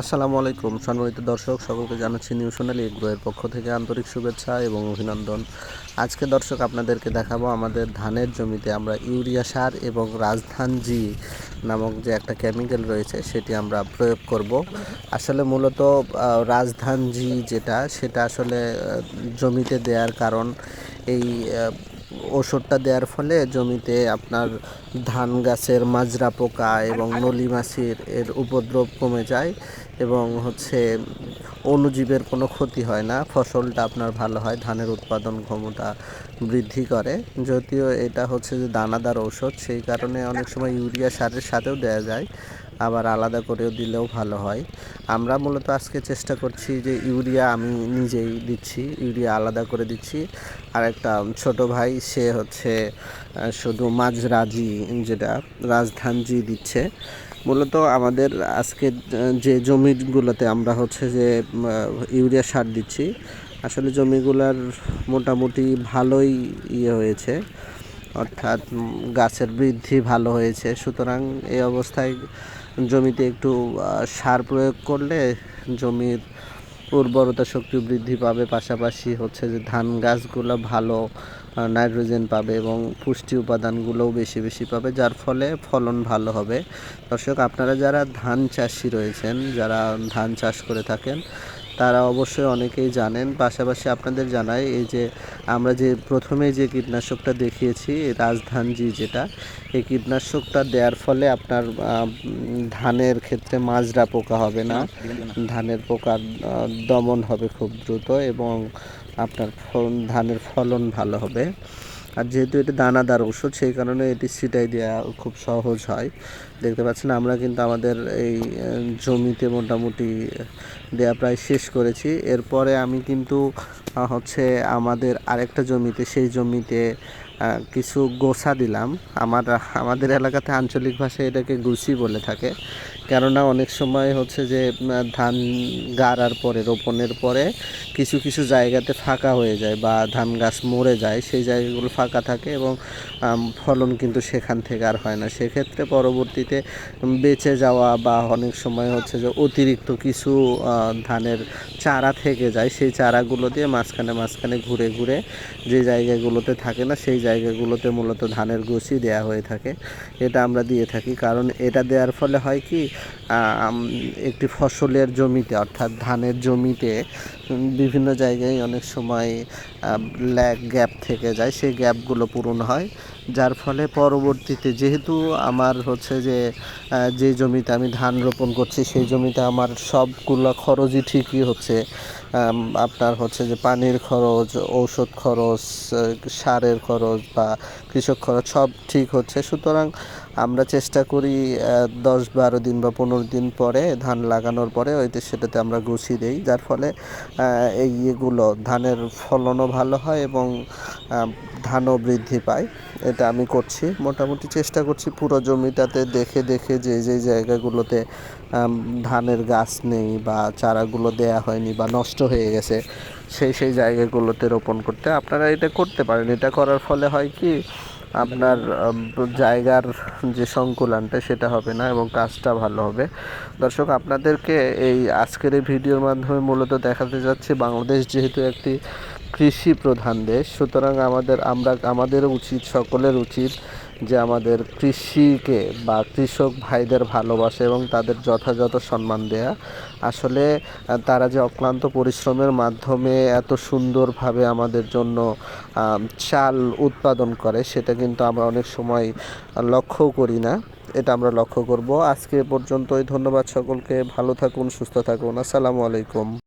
আসসালামু আলাইকুম সম্মানিত দর্শক, সকলকে জানাচ্ছি নিউ সোনালী এগ্রোয়ের পক্ষ থেকে আন্তরিক শুভেচ্ছা এবং অভিনন্দন। আজকে দর্শক আপনাদেরকে দেখাবো আমাদের ধানের জমিতে আমরা ইউরিয়া সার এবং রাজধান জি নামক যে একটা কেমিক্যাল রয়েছে সেটি আমরা প্রয়োগ করব। আসলে মূলত রাজধান জি সেটা আসলে জমিতে দেওয়ার কারণ এই ওষুধটা দেওয়ার ফলে জমিতে আপনার ধান গাছের মাজরা পোকা এবং নলি মাছির এর উপদ্রব কমে যায় এবং অণুজীবের কোনো ক্ষতি হয় না, ফসলটা আপনার ভালো হয়, ধানের উৎপাদন ক্ষমতা বৃদ্ধি করে। যদিও এটা যে দানাদার ঔষধ, সেই কারণে অনেক সময় ইউরিয়া সারের সাথেও দেওয়া যায়, আবার আলাদা করেও দিলেও ভালো হয়। আমরা মূলত আজকে চেষ্টা করছি যে ইউরিয়া আমি নিজেই দিচ্ছি, ইউরিয়া আলাদা করে দিচ্ছি। আর একটা ছোট ভাই সে শুধু মাজরাজি যেটা রাজধানজি দিচ্ছে। মূলত আমাদের আজকে যে জমিগুলোতে আমরা যে ইউরিয়া সার দিচ্ছি, আসলে জমিগুলার মোটামুটি ভালোই হয়েছে, অর্থাৎ গাছের বৃদ্ধি ভালো হয়েছে। সুতরাং এই অবস্থায় জমিতে একটু সার প্রয়োগ করলে জমির উর্বরতা শক্তি বৃদ্ধি পাবে, পাশাপাশি যে ধান গাছগুলো ভালো নাইট্রোজেন পাবে এবং পুষ্টি উপাদানগুলোও বেশি বেশি পাবে, যার ফলে ফলন ভালো হবে। দর্শক, আপনারা যারা ধান চাষি রয়েছেন, যারা ধান চাষ করে থাকেন, তারা অবশ্যই অনেকেই জানেন। পাশাপাশি আপনাদের জানাই, এই যে আমরা যে প্রথমে যে কীটনাশকটা দেখিয়েছি রাজধানজি, এই কীটনাশকটা দেওয়ার ফলে আপনার ধানের ক্ষেত্রে মাজরা পোকা হবে না, ধানের পোকার দমন হবে খুব দ্রুত এবং আপনার ধানের ফলন ভালো হবে। আর যেহেতু এটি দানাদার ওষুধ, সেই কারণে এটি ছিটাই দেওয়া খুব সহজ হয়। দেখতে পাচ্ছেন আমরা কিন্তু আমাদের এই জমিতে মোটামুটি দেওয়া প্রায় শেষ করেছি। এরপরে আমি কিন্তু আমাদের আরেকটা জমিতে, সেই জমিতে কিছু গোসা দিলাম। আমাদের এলাকাতে আঞ্চলিক ভাষায় এটাকে গুছি বলে থাকে, কেননা অনেক সময় যে ধান গাড়ার পরে, রোপণের পরে কিছু কিছু জায়গাতে ফাঁকা হয়ে যায় বা ধান গাছ মরে যায়, সেই জায়গাগুলো ফাঁকা থাকে এবং ফলন কিন্তু সেখান থেকে আর হয় না। সেক্ষেত্রে পরবর্তীতে বেঁচে যাওয়া বা অনেক সময় যে অতিরিক্ত কিছু ধানের চারা থেকে যায়, সেই চারাগুলো দিয়ে মাঝখানে ঘুরে ঘুরে যে জায়গাগুলোতে থাকে না, সেই জায়গাগুলোতে মূলত ধানের গুছি দেওয়া হয়ে থাকে। এটা আমরা দিয়ে থাকি, কারণ এটা দেওয়ার ফলে হয় কি, একটি ফসলের জমিতে অর্থাৎ ধানের জমিতে বিভিন্ন জায়গায় অনেক সময় গ্যাপ থেকে যায়, সেই গ্যাপগুলো পূরণ হয়, যার ফলে পরবর্তীতে যেহেতু আমার যে জমিতে আমি ধান রোপণ করছি, সেই জমিতে আমার সবগুলো খরচই ঠিকই হচ্ছে। আপনার যে পানির খরচ, ঔষধ খরচ, সারের খরচ বা কৃষক খরচ সব ঠিক হচ্ছে। সুতরাং আমরা চেষ্টা করি 10-12 দিন বা 15 দিন পরে ধান লাগানোর পরে সেটাতে আমরা গুছিয়ে দিই, যার ফলে এইগুলো ধানের ফলনও ভালো হয় এবং ধানও বৃদ্ধি পায়। এটা আমি করছি, মোটামুটি চেষ্টা করছি পুরো জমিটাতে দেখে দেখে যে যে জায়গাগুলোতে ধানের গাছ নেই বা চারাগুলো দেয়া হয়নি বা নষ্ট হয়ে গেছে, সেই জায়গাগুলোতে রোপণ করতে। আপনারা এটা করতে পারেন। এটা করার ফলে হয় কি, আপনার জায়গার যে সংকুলানটা সেটা হবে না এবং কাজটা ভালো হবে। দর্শক, আপনাদেরকে এই আজকের এই ভিডিওর মাধ্যমে মূলত দেখাতে যাচ্ছি, বাংলাদেশ যেহেতু একটি কৃষি প্রধান দেশ, সুতরাং আমাদের উচিত, সকলের উচিত যে আমাদের কৃষিকে বা কৃষক ভাইদের ভালোবাসা এবং তাদের যথাযথ সম্মান দেয়া। আসলে তারা যে অক্লান্ত পরিশ্রমের মাধ্যমে এত সুন্দরভাবে আমাদের জন্য চাল উৎপাদন করে, সেটা কিন্তু আমরা অনেক সময় লক্ষ্যও করি না। এটা আমরা লক্ষ্য করব। আজকে পর্যন্তই। ধন্যবাদ সকলকে। ভালো থাকুন, সুস্থ থাকুন। আসসালামু আলাইকুম।